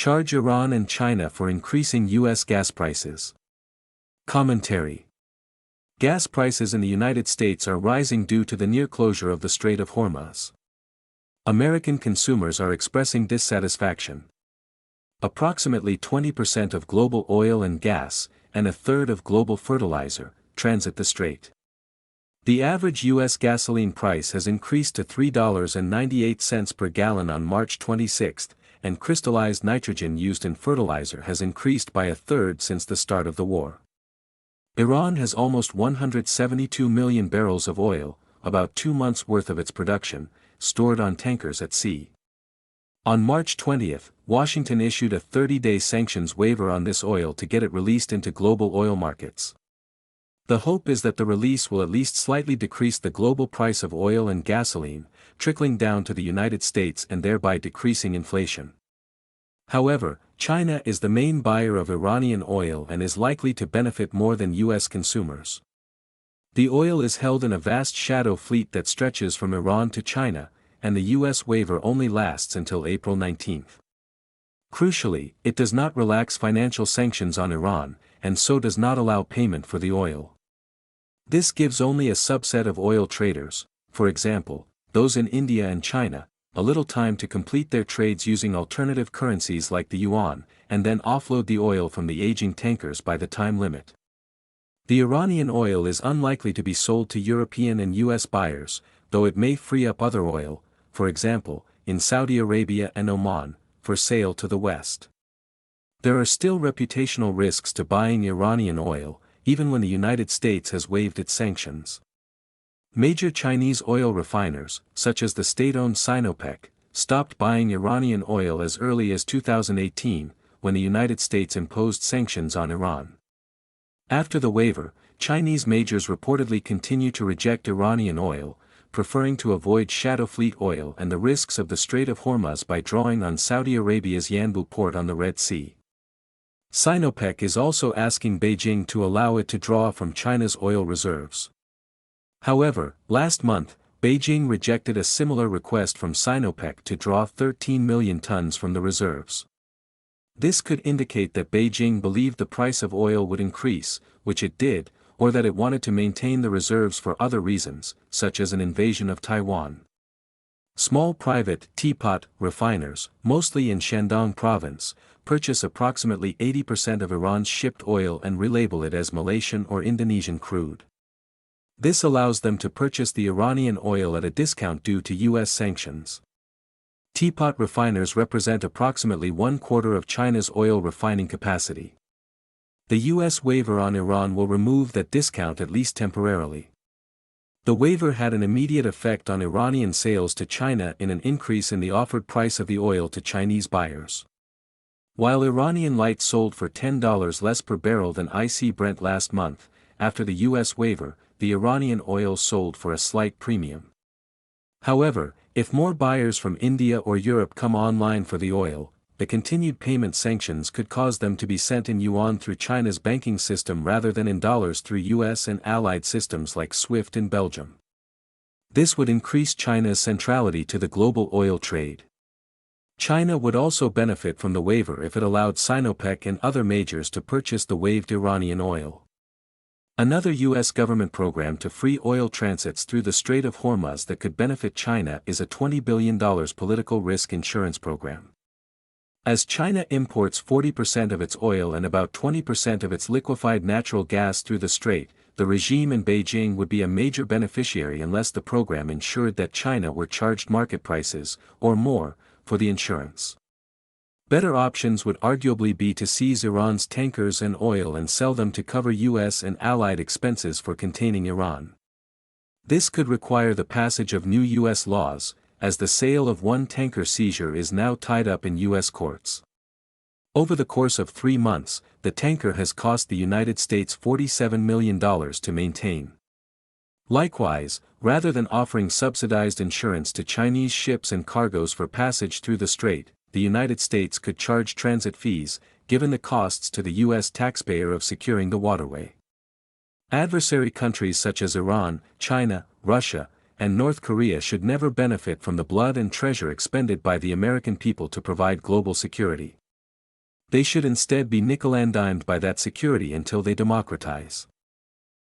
Charge Iran and China for increasing U.S. gas prices. Commentary. Gas prices in the United States are rising due to the near closure of the Strait of Hormuz. American consumers are expressing dissatisfaction. Approximately 20% of global oil and gas, and a third of global fertilizer, transit the strait. The average U.S. gasoline price has increased to $3.98 per gallon on March 26, and crystallized nitrogen used in fertilizer has increased by a third since the start of the war. Iran has almost 172 million barrels of oil, about 2 months' worth of its production, stored on tankers at sea. On March 20, Washington issued a 30-day sanctions waiver on this oil to get it released into global oil markets. The hope is that the release will at least slightly decrease the global price of oil and gasoline, trickling down to the United States and thereby decreasing inflation. However, China is the main buyer of Iranian oil and is likely to benefit more than U.S. consumers. The oil is held in a vast shadow fleet that stretches from Iran to China, and the U.S. waiver only lasts until April 19. Crucially, it does not relax financial sanctions on Iran, and so does not allow payment for the oil. This gives only a subset of oil traders, for example, those in India and China, a little time to complete their trades using alternative currencies like the yuan, and then offload the oil from the aging tankers by the time limit. The Iranian oil is unlikely to be sold to European and U.S. buyers, though it may free up other oil, for example, in Saudi Arabia and Oman, for sale to the West. There are still reputational risks to buying Iranian oil, even when the United States has waived its sanctions. Major Chinese oil refiners, such as the state-owned Sinopec, stopped buying Iranian oil as early as 2018, when the United States imposed sanctions on Iran. After the waiver, Chinese majors reportedly continue to reject Iranian oil, preferring to avoid shadow fleet oil and the risks of the Strait of Hormuz by drawing on Saudi Arabia's Yanbu port on the Red Sea. Sinopec is also asking Beijing to allow it to draw from China's oil reserves. However, last month, Beijing rejected a similar request from Sinopec to draw 13 million tons from the reserves. This could indicate that Beijing believed the price of oil would increase, which it did, or that it wanted to maintain the reserves for other reasons, such as an invasion of Taiwan. Small private teapot refiners, mostly in Shandong province, purchase approximately 80% of Iran's shipped oil and relabel it as Malaysian or Indonesian crude. This allows them to purchase the Iranian oil at a discount due to U.S. sanctions. Teapot refiners represent approximately 1/4 of China's oil refining capacity. The U.S. waiver on Iran will remove that discount at least temporarily. The waiver had an immediate effect on Iranian sales to China in an increase in the offered price of the oil to Chinese buyers. While Iranian light sold for $10 less per barrel than IC Brent last month, after the U.S. waiver, the Iranian oil sold for a slight premium. However, if more buyers from India or Europe come online for the oil, the continued payment sanctions could cause them to be sent in yuan through China's banking system rather than in dollars through U.S. and allied systems like SWIFT in Belgium. This would increase China's centrality to the global oil trade. China would also benefit from the waiver if it allowed Sinopec and other majors to purchase the waived Iranian oil. Another U.S. government program to free oil transits through the Strait of Hormuz that could benefit China is a $20 billion political risk insurance program. As China imports 40% of its oil and about 20% of its liquefied natural gas through the strait, the regime in Beijing would be a major beneficiary unless the program ensured that China were charged market prices, or more, for the insurance. Better options would arguably be to seize Iran's tankers and oil and sell them to cover U.S. and allied expenses for containing Iran. This could require the passage of new U.S. laws, as the sale of one tanker seizure is now tied up in U.S. courts. Over the course of 3 months, the tanker has cost the United States $47 million to maintain. Likewise, rather than offering subsidized insurance to Chinese ships and cargoes for passage through the strait, the United States could charge transit fees, given the costs to the U.S. taxpayer of securing the waterway. Adversary countries such as Iran, China, Russia, and North Korea should never benefit from the blood and treasure expended by the American people to provide global security. They should instead be nickel-and-dimed by that security until they democratize.